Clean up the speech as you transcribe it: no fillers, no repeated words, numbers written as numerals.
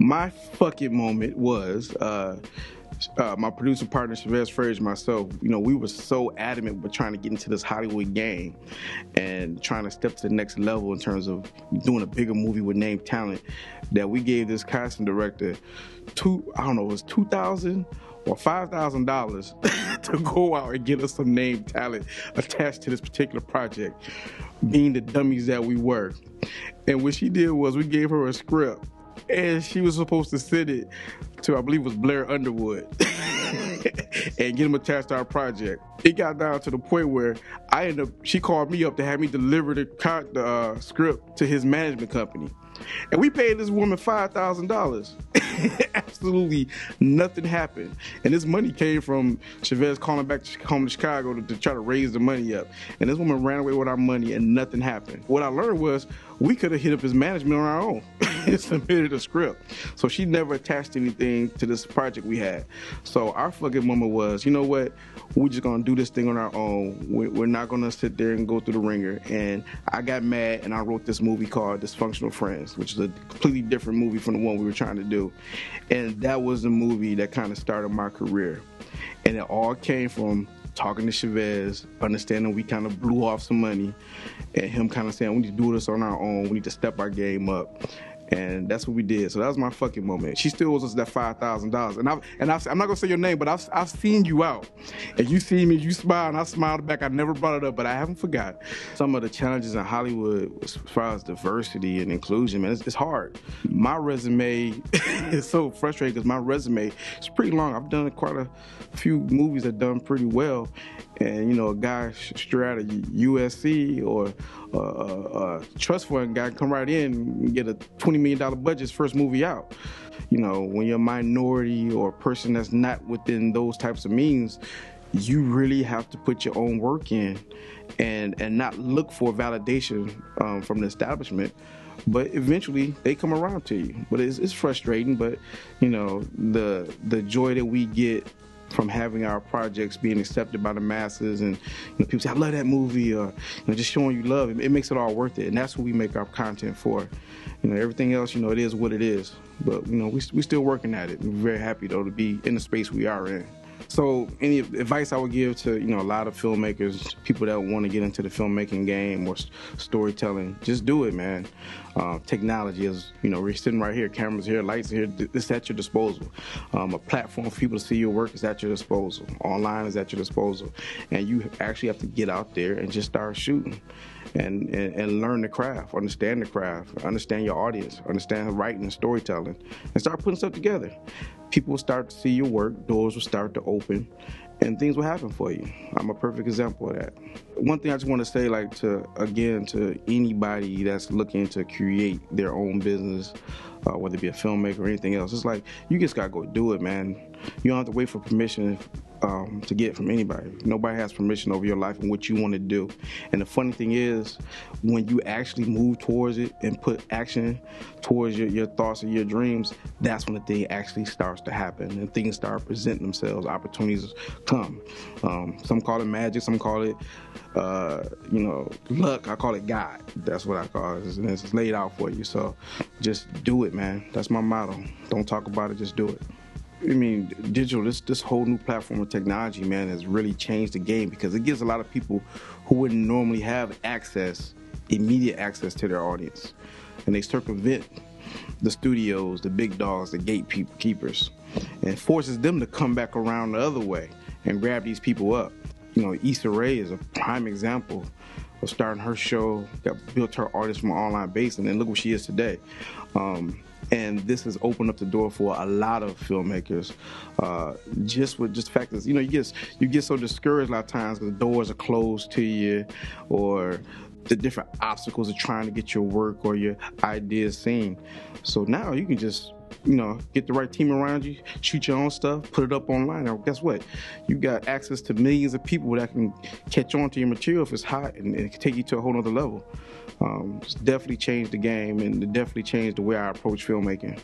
My fucking moment was my producer partner Chavez Frazier and myself. You know, we were so adamant with trying to get into this Hollywood game and trying to step to the next level in terms of doing a bigger movie with named talent that we gave this casting director $2,000 or $5,000 to go out and get us some named talent attached to this particular project, being the dummies that we were. And what she did was we gave her a script, and she was supposed to send it to, I believe it was Blair Underwood, and get him attached to our project. It got down to the point where she called me up to have me deliver the script to his management company. And we paid this woman $5,000. Absolutely nothing happened. And this money came from Chavez calling back home to Chicago to try to raise the money up. And this woman ran away with our money and nothing happened. What I learned was we could have hit up his management on our own and submitted a script. So she never attached anything to this project we had. So our fucking moment was, you know what? We're just gonna do this thing on our own. We're not gonna sit there and go through the ringer. And I got mad and I wrote this movie called Dysfunctional Friends, which is a completely different movie from the one we were trying to do. And that was the movie that kind of started my career. And it all came from talking to Chavez, understanding we kind of blew off some money, and him kind of saying we need to do this on our own, we need to step our game up. And that's what we did. So that was my fucking moment. She still owes us that $5,000. And I'm not gonna say your name, but I've seen you out, and you see me, you smile, and I smiled back. I never brought it up, but I haven't forgot. Some of the challenges in Hollywood as far as diversity and inclusion, man, it's hard. My resume is so frustrating because my resume is pretty long. I've done quite a few movies that done pretty well, and you know, a guy straight out of USC or a trust fund guy come right in and get a $20 million budget, his first movie out. You know, when you're a minority or a person that's not within those types of means, you really have to put your own work in and not look for validation from the establishment. But eventually they come around to you. But it's frustrating, but you know, the joy that we get from having our projects being accepted by the masses, and you know, people say, I love that movie, or you know, just showing you love, it makes it all worth it. And that's what we make our content for. You know, everything else, you know, it is what it is. But you know, we still working at it. We're very happy though to be in the space we are in. So any advice I would give to, you know, a lot of filmmakers, people that want to get into the filmmaking game or storytelling, just do it, man. Technology is, you know, we're sitting right here, cameras here, lights here, it's at your disposal. A platform for people to see your work is at your disposal. Online is at your disposal. And you actually have to get out there and just start shooting and learn the craft, understand your audience, understand writing and storytelling, and start putting stuff together. People will start to see your work, doors will start to open, and things will happen for you. I'm a perfect example of that. One thing I just want to say, like, to anybody that's looking to create their own business, whether it be a filmmaker or anything else, it's like, you just gotta go do it, man. You don't have to wait for permission to get from anybody. Nobody has permission over your life and what you want to do. And the funny thing is, when you actually move towards it and put action towards your thoughts and your dreams, that's when the thing actually starts to happen and things start presenting themselves, opportunities come. Some call it magic, some call it you know, luck. I call it God. That's what I call it. And it's laid out for you. So just do it, man. That's my motto. Don't talk about it, just do it. I mean, digital, this whole new platform of technology, man, has really changed the game because it gives a lot of people who wouldn't normally have immediate access to their audience. And they circumvent the studios, the big dogs, the gatekeepers, and forces them to come back around the other way and grab these people up. You know, Issa Rae is a prime example of starting her show, that built her artist from an online base, and then look where she is today. And this has opened up the door for a lot of filmmakers. Just the fact that, you know, you get so discouraged a lot of times because the doors are closed to you, or the different obstacles of trying to get your work or your ideas seen. So now you can just, you know, get the right team around you, shoot your own stuff, put it up online, and guess what? You got access to millions of people that can catch on to your material if it's hot, and it can take you to a whole other level. It's definitely changed the game, and it definitely changed the way I approach filmmaking.